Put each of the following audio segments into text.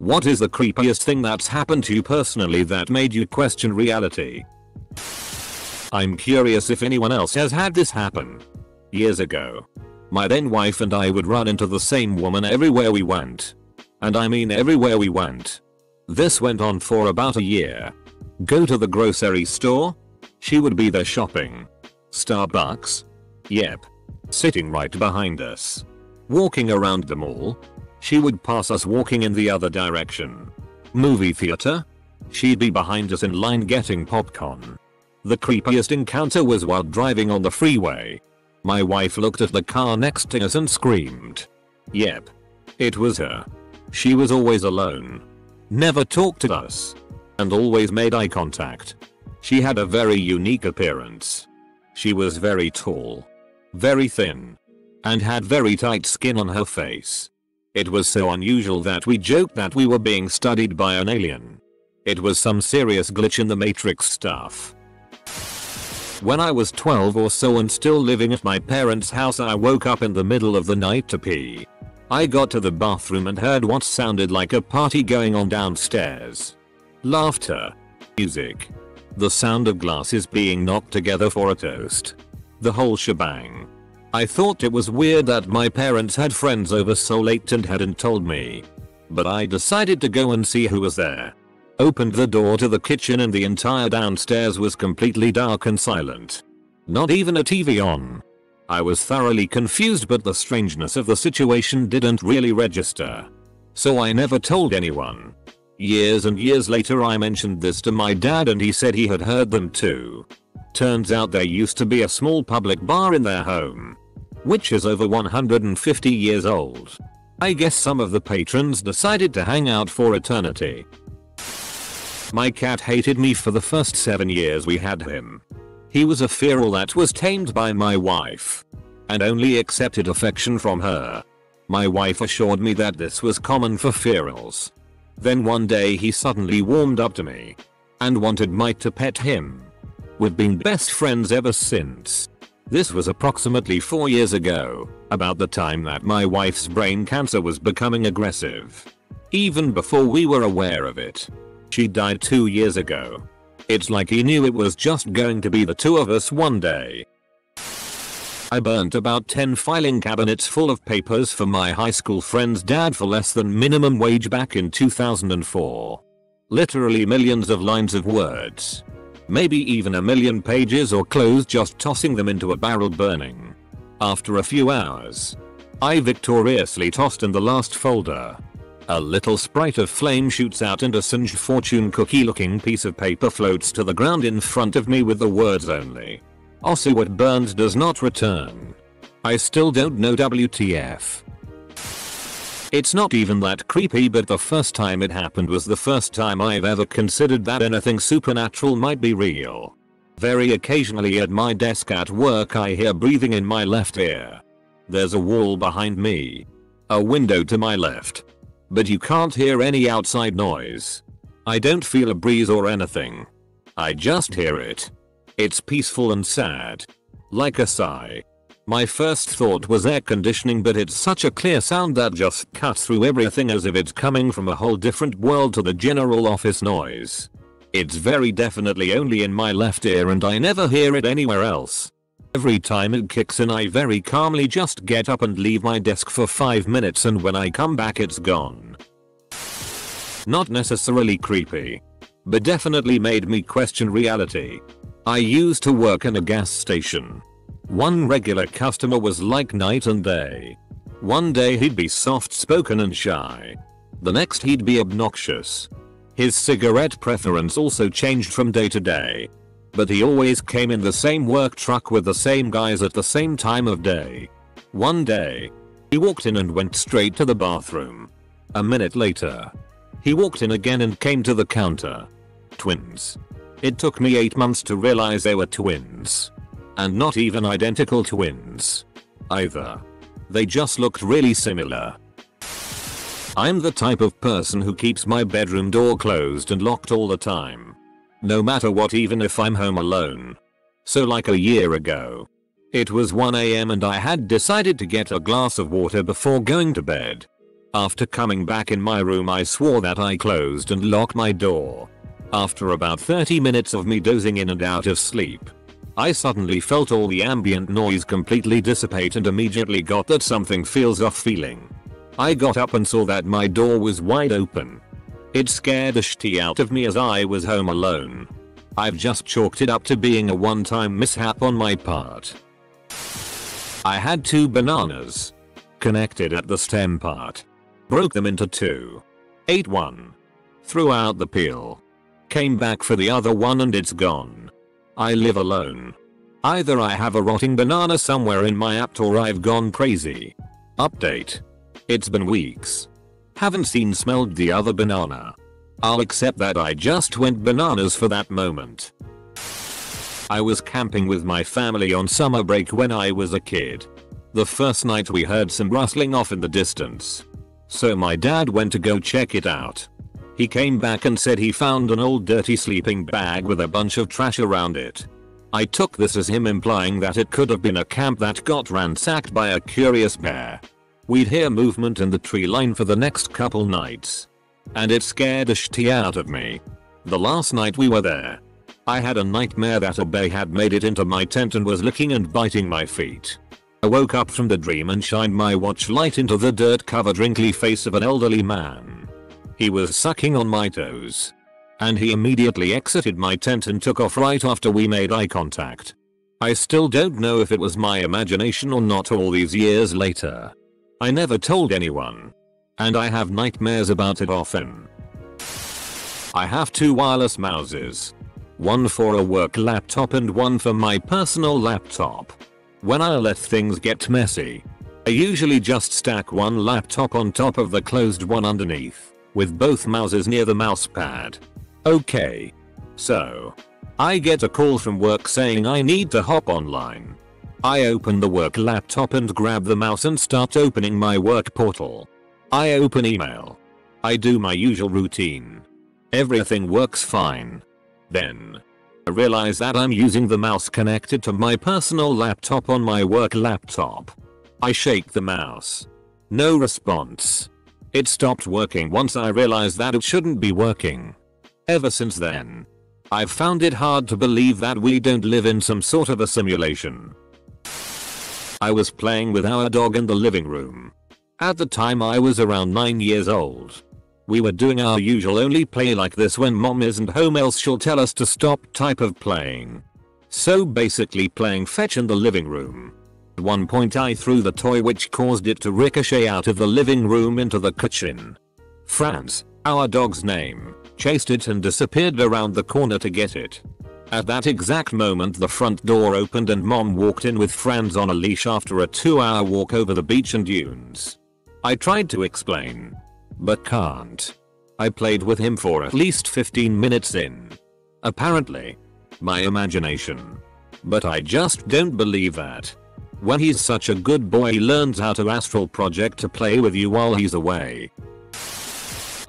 What is the creepiest thing that's happened to you personally that made you question reality? I'm curious if anyone else has had this happen. Years ago, my then wife and I would run into the same woman everywhere we went. And I mean everywhere we went. This went on for about a year. Go to the grocery store? She would be there shopping. Starbucks? Yep. Sitting right behind us. Walking around the mall? She would pass us walking in the other direction. Movie theater? She'd be behind us in line getting popcorn. The creepiest encounter was while driving on the freeway. My wife looked at the car next to us and screamed. Yep. It was her. She was always alone. Never talked to us. And always made eye contact. She had a very unique appearance. She was very tall. Very thin. And had very tight skin on her face. It was so unusual that we joked that we were being studied by an alien. It was some serious glitch in the Matrix stuff. When I was 12 or so and still living at my parents' house, I woke up in the middle of the night to pee. I got to the bathroom and heard what sounded like a party going on downstairs. Laughter. Music. The sound of glasses being knocked together for a toast. The whole shebang. I thought it was weird that my parents had friends over so late and hadn't told me. But I decided to go and see who was there. Opened the door to the kitchen and the entire downstairs was completely dark and silent. Not even a TV on. I was thoroughly confused, but the strangeness of the situation didn't really register. So I never told anyone. Years and years later I mentioned this to my dad and he said he had heard them too. Turns out there used to be a small public bar in their home, which is over 150 years old. I guess some of the patrons decided to hang out for eternity. My cat hated me for the first 7 years we had him. He was a feral that was tamed by my wife and only accepted affection from her. My wife assured me that this was common for ferals. Then one day he suddenly warmed up to me and wanted me to pet him. We've been best friends ever since. This was approximately 4 years ago, about the time that my wife's brain cancer was becoming aggressive. Even before we were aware of it. She died 2 years ago. It's like he knew it was just going to be the two of us one day. I burnt about 10 filing cabinets full of papers for my high school friend's dad for less than minimum wage back in 2004. Literally millions of lines of words. Maybe even a million pages or close, just tossing them into a barrel burning. After a few hours, I victoriously tossed in the last folder. A little sprite of flame shoots out and a singed fortune cookie looking piece of paper floats to the ground in front of me with the words only. Also, what burned does not return. I still don't know WTF. It's not even that creepy, but the first time it happened was the first time I've ever considered that anything supernatural might be real. Very occasionally at my desk at work I hear breathing in my left ear. There's a wall behind me. A window to my left. But you can't hear any outside noise. I don't feel a breeze or anything. I just hear it. It's peaceful and sad. Like a sigh. My first thought was air conditioning, but it's such a clear sound that just cuts through everything as if it's coming from a whole different world to the general office noise. It's very definitely only in my left ear and I never hear it anywhere else. Every time it kicks in I very calmly just get up and leave my desk for 5 minutes, and when I come back it's gone. Not necessarily creepy, but definitely made me question reality. I used to work in a gas station. One regular customer was like night and day. One day he'd be soft-spoken and shy. The next he'd be obnoxious. His cigarette preference also changed from day to day. But he always came in the same work truck with the same guys at the same time of day. One day, he walked in and went straight to the bathroom. A minute later, he walked in again and came to the counter. Twins. It took me 8 months to realize they were twins. And not even identical twins. Either. They just looked really similar. I'm the type of person who keeps my bedroom door closed and locked all the time. No matter what, even if I'm home alone. So like a year ago. It was 1 AM and I had decided to get a glass of water before going to bed. After coming back in my room I swore that I closed and locked my door. After about 30 minutes of me dozing in and out of sleep, I suddenly felt all the ambient noise completely dissipate and immediately got that something feels off feeling. I got up and saw that my door was wide open. It scared the shit out of me as I was home alone. I've just chalked it up to being a one-time mishap on my part. I had 2 bananas connected at the stem part. Broke them into 2. Ate one. Threw out the peel. Came back for the other one and it's gone. I live alone. Either I have a rotting banana somewhere in my apt or I've gone crazy. Update. It's been weeks. Haven't smelled the other banana. I'll accept that I just went bananas for that moment. I was camping with my family on summer break when I was a kid. The first night we heard some rustling off in the distance. So my dad went to go check it out. He came back and said he found an old dirty sleeping bag with a bunch of trash around it. I took this as him implying that it could have been a camp that got ransacked by a curious bear. We'd hear movement in the tree line for the next couple nights. And it scared the shit out of me. The last night we were there, I had a nightmare that a bear had made it into my tent and was licking and biting my feet. I woke up from the dream and shined my watch light into the dirt-covered wrinkly face of an elderly man. He was sucking on my toes. And he immediately exited my tent and took off right after we made eye contact. I still don't know if it was my imagination or not all these years later. I never told anyone. And I have nightmares about it often. I have 2 wireless mouses. One for a work laptop and one for my personal laptop. When I let things get messy, I usually just stack one laptop on top of the closed one underneath, with both mouses near the mouse pad. Okay. So, I get a call from work saying I need to hop online. I open the work laptop and grab the mouse and start opening my work portal. I open email. I do my usual routine. Everything works fine. Then, I realize that I'm using the mouse connected to my personal laptop on my work laptop. I shake the mouse. No response. It stopped working once I realized that it shouldn't be working. Ever since then, I've found it hard to believe that we don't live in some sort of a simulation. I was playing with our dog in the living room. At the time I was around 9 years old. We were doing our usual only play like this when mom isn't home else she'll tell us to stop type of playing. So basically playing fetch in the living room. At one point I threw the toy which caused it to ricochet out of the living room into the kitchen. Franz, our dog's name, chased it and disappeared around the corner to get it. At that exact moment the front door opened and mom walked in with Franz on a leash after a 2-hour walk over the beach and dunes. I tried to explain, but can't. I played with him for at least 15 minutes in. Apparently, my imagination. But I just don't believe that. When he's such a good boy he learns how to astral project to play with you while he's away.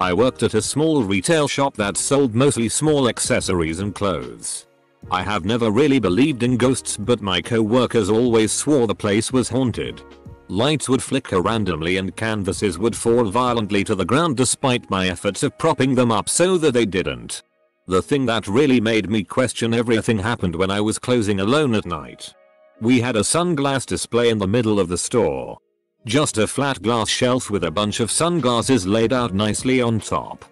I worked at a small retail shop that sold mostly small accessories and clothes. I have never really believed in ghosts but my co-workers always swore the place was haunted. Lights would flicker randomly and canvases would fall violently to the ground despite my efforts of propping them up so that they didn't. The thing that really made me question everything happened when I was closing alone at night. We had a sunglass display in the middle of the store. Just a flat glass shelf with a bunch of sunglasses laid out nicely on top.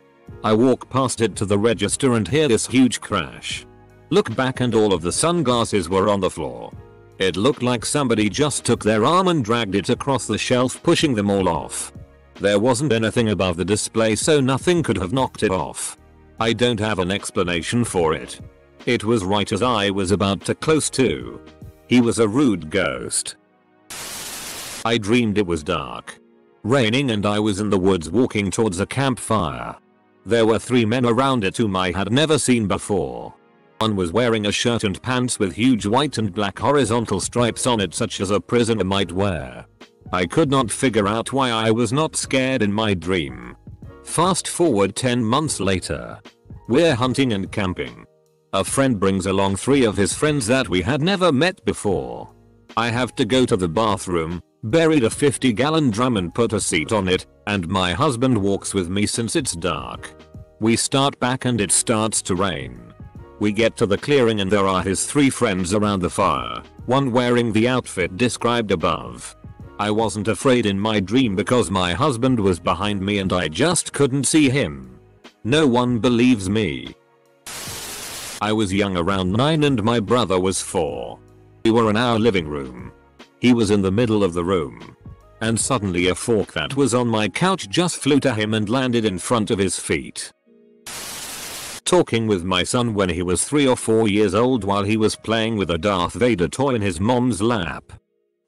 I walk past it to the register and hear this huge crash. Look back and all of the sunglasses were on the floor. It looked like somebody just took their arm and dragged it across the shelf pushing them all off. There wasn't anything above the display so nothing could have knocked it off. I don't have an explanation for it. It was right as I was about to close to. He was a rude ghost. I dreamed it was dark, raining and I was in the woods walking towards a campfire. There were 3 men around it whom I had never seen before. One was wearing a shirt and pants with huge white and black horizontal stripes on it such as a prisoner might wear. I could not figure out why I was not scared in my dream. Fast forward 10 months later. We're hunting and camping. A friend brings along 3 of his friends that we had never met before. I have to go to the bathroom, Buried a 50-gallon drum and put a seat on it, and my husband walks with me since it's dark. We start back and it starts to rain. We get to the clearing and there are his 3 friends around the fire, one wearing the outfit described above. I wasn't afraid in my dream because my husband was behind me and I just couldn't see him. No one believes me. I was young, around 9, and my brother was 4. We were in our living room. He was in the middle of the room. And suddenly a fork that was on my couch just flew to him and landed in front of his feet. Talking with my son when he was 3 or 4 years old while he was playing with a Darth Vader toy in his mom's lap.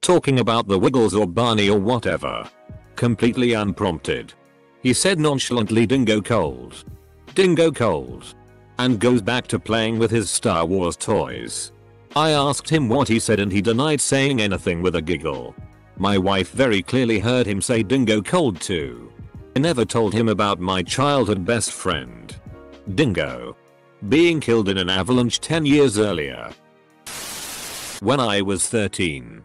Talking about the Wiggles or Barney or whatever. Completely unprompted. He said nonchalantly, "Dingo cold. Dingo cold." And goes back to playing with his Star Wars toys. I asked him what he said and he denied saying anything with a giggle. My wife very clearly heard him say dingo cold too. I never told him about my childhood best friend, Dingo, being killed in an avalanche 10 years earlier. When I was 13,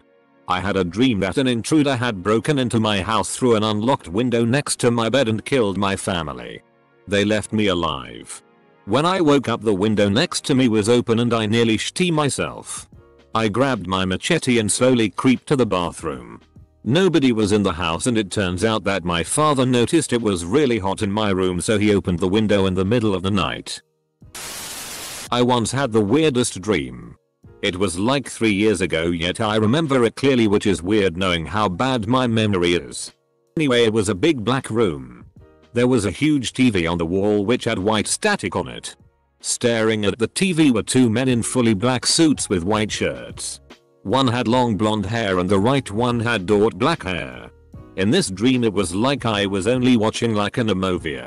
I had a dream that an intruder had broken into my house through an unlocked window next to my bed and killed my family. They left me alive. When I woke up, the window next to me was open and I nearly shit myself. I grabbed my machete and slowly creeped to the bathroom. Nobody was in the house and it turns out that my father noticed it was really hot in my room, so he opened the window in the middle of the night. I once had the weirdest dream. It was like 3 years ago, yet I remember it clearly, which is weird knowing how bad my memory is. Anyway, it was a big black room. There was a huge TV on the wall which had white static on it. Staring at the TV were 2 men in fully black suits with white shirts. One had long blonde hair and the right one had dark black hair. In this dream it was like I was only watching like in a movie.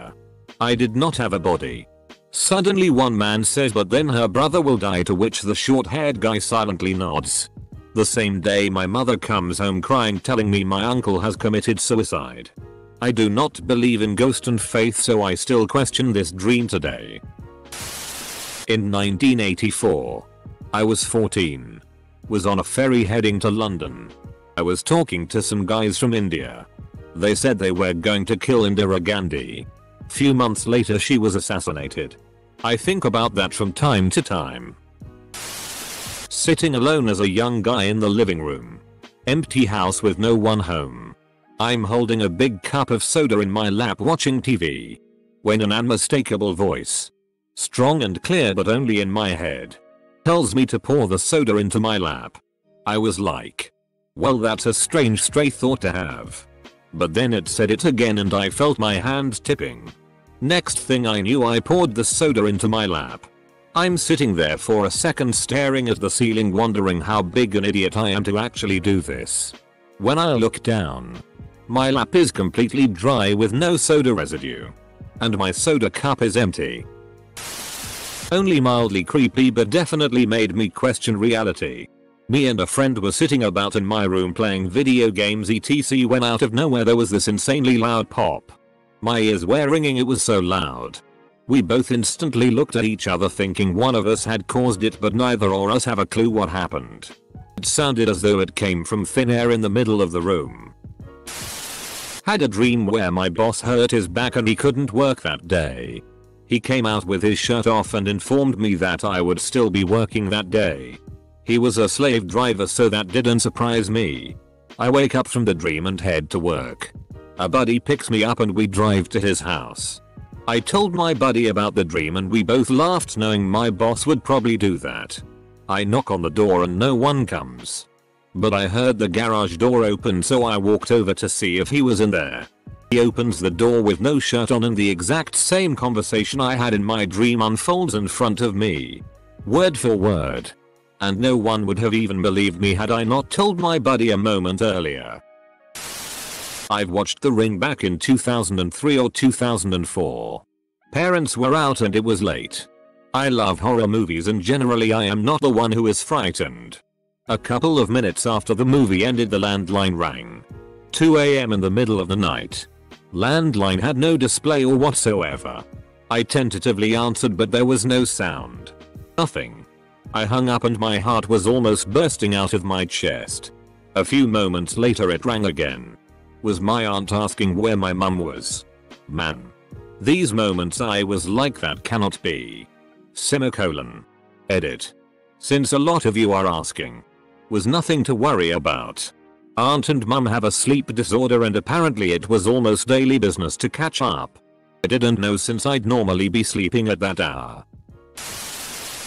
I did not have a body. Suddenly one man says, "But then her brother will die," to which the short-haired guy silently nods. The same day my mother comes home crying, telling me my uncle has committed suicide. I do not believe in ghost and faith, so I still question this dream today. In 1984, I was 14. Was on a ferry heading to London. I was talking to some guys from India. They said they were going to kill Indira Gandhi. Few months later she was assassinated. I think about that from time to time. Sitting alone as a young guy in the living room. Empty house with no one home. I'm holding a big cup of soda in my lap watching TV. When an unmistakable voice, strong and clear but only in my head, tells me to pour the soda into my lap. I was like, well, that's a strange stray thought to have. But then it said it again and I felt my hand tipping. Next thing I knew, I poured the soda into my lap. I'm sitting there for a second staring at the ceiling, wondering how big an idiot I am to actually do this. When I look down, my lap is completely dry with no soda residue. And my soda cup is empty. Only mildly creepy, but definitely made me question reality. Me and a friend were sitting about in my room playing video games etc. when out of nowhere there was this insanely loud pop. My ears were ringing, it was so loud. We both instantly looked at each other thinking one of us had caused it, but neither of us have a clue what happened. It sounded as though it came from thin air in the middle of the room. Had a dream where my boss hurt his back and he couldn't work that day. He came out with his shirt off and informed me that I would still be working that day. He was a slave driver, so that didn't surprise me. I wake up from the dream and head to work. A buddy picks me up and we drive to his house. I told my buddy about the dream and we both laughed, knowing my boss would probably do that. I knock on the door and no one comes. But I heard the garage door open, so I walked over to see if he was in there. He opens the door with no shirt on and the exact same conversation I had in my dream unfolds in front of me. Word for word. And no one would have even believed me had I not told my buddy a moment earlier. I've watched The Ring back in 2003 or 2004. Parents were out and it was late. I love horror movies and generally I am not the one who is frightened. A couple of minutes after the movie ended, the landline rang. 2 AM in the middle of the night. Landline had no display or whatsoever. I tentatively answered, but there was no sound. Nothing. I hung up and my heart was almost bursting out of my chest. A few moments later it rang again. Was my aunt asking where my mum was? Man. These moments I was like, that cannot be. Semicolon. Edit. Since a lot of you are asking. Was nothing to worry about. Aunt and mum have a sleep disorder and apparently it was almost daily business to catch up. I didn't know since I'd normally be sleeping at that hour.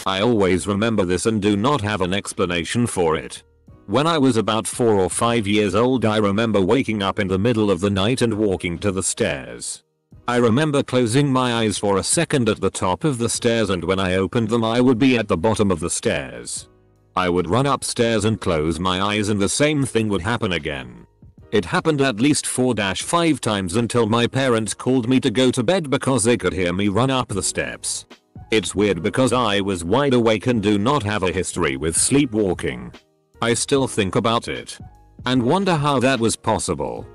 I always remember this and do not have an explanation for it. When I was about 4 or 5 years old, I remember waking up in the middle of the night and walking to the stairs. I remember closing my eyes for a second at the top of the stairs, and when I opened them I would be at the bottom of the stairs. I would run upstairs and close my eyes and the same thing would happen again. It happened at least 4-5 times until my parents called me to go to bed because they could hear me run up the steps. It's weird because I was wide awake and do not have a history with sleepwalking. I still think about it and wonder how that was possible.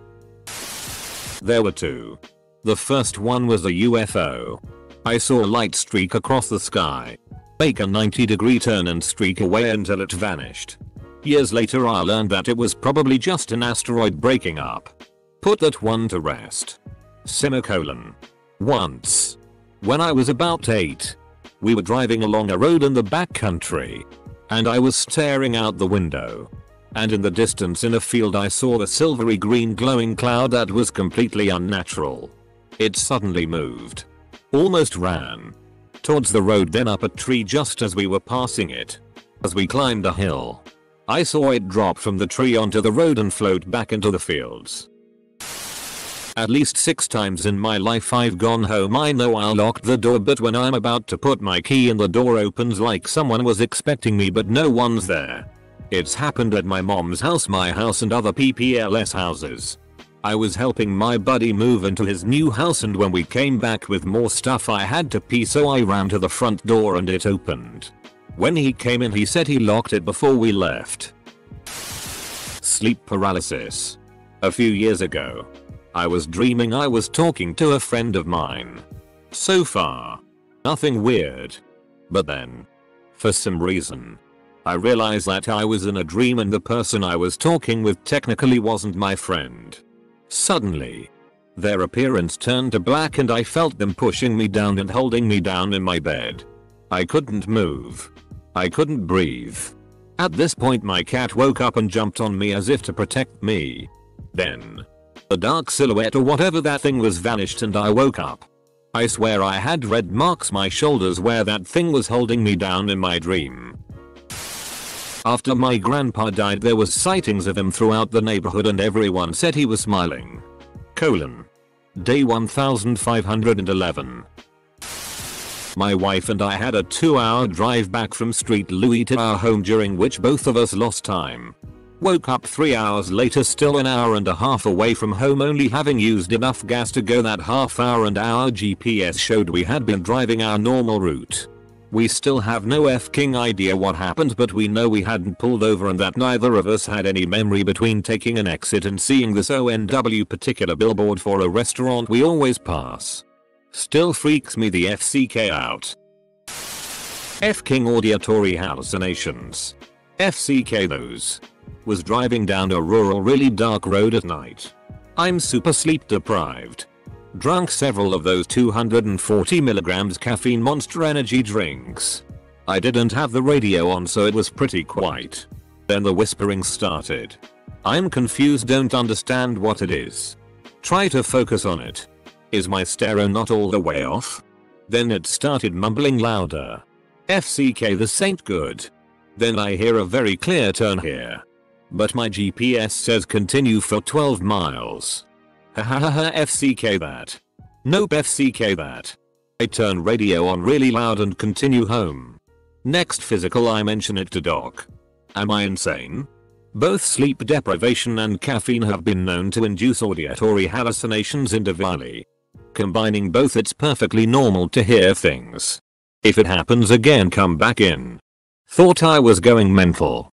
There were two. The first one was a UFO. I saw a light streak across the sky, make a 90-degree turn and streak away until it vanished. Years later I learned that it was probably just an asteroid breaking up. Put that one to rest. Semicolon. Once, when I was about 8, we were driving along a road in the back country, and I was staring out the window. And in the distance in a field I saw a silvery green glowing cloud that was completely unnatural. It suddenly moved. Almost ran towards the road, then up a tree just as we were passing it. As we climbed a hill, I saw it drop from the tree onto the road and float back into the fields. At least 6 times in my life I've gone home. I know I locked the door, but when I'm about to put my key in, the door opens like someone was expecting me but no one's there. It's happened at my mom's house, my house, and other PPLS houses. I was helping my buddy move into his new house, and when we came back with more stuff I had to pee, so I ran to the front door and it opened. When he came in he said he locked it before we left. Sleep paralysis. A few years ago, I was dreaming I was talking to a friend of mine. So far, nothing weird. But then, for some reason, I realized that I was in a dream and the person I was talking with technically wasn't my friend. Suddenly, their appearance turned to black and I felt them pushing me down and holding me down in my bed. I couldn't move. I couldn't breathe. At this point my cat woke up and jumped on me as if to protect me. Then, the dark silhouette or whatever that thing was vanished and I woke up. I swear I had red marks my shoulders where that thing was holding me down in my dream. After my grandpa died there was sightings of him throughout the neighborhood and everyone said he was smiling. Day 1511. My wife and I had a 2-hour drive back from Street Louis to our home, during which both of us lost time. Woke up 3 hours later still an hour and a half away from home, only having used enough gas to go that half hour, and our GPS showed we had been driving our normal route. We still have no f***ing idea what happened, but we know we hadn't pulled over and that neither of us had any memory between taking an exit and seeing this ONW particular billboard for a restaurant we always pass. Still freaks me the FCK out. F-king auditory hallucinations. FCK those. Was driving down a rural really dark road at night. I'm super sleep deprived. Drunk several of those 240mg caffeine Monster Energy drinks. I didn't have the radio on so it was pretty quiet. Then the whispering started. I'm confused, don't understand what it is. Try to focus on it. Is my stereo not all the way off? Then it started mumbling louder. FCK this ain't good. Then I hear a very clear turn here. But my GPS says continue for 12 miles. Hahaha FCK that. Nope FCK that. I turn radio on really loud and continue home. Next physical I mention it to doc. Am I insane? Both sleep deprivation and caffeine have been known to induce auditory hallucinations individually. Combining both, it's perfectly normal to hear things. If it happens again, come back in. Thought I was going mental.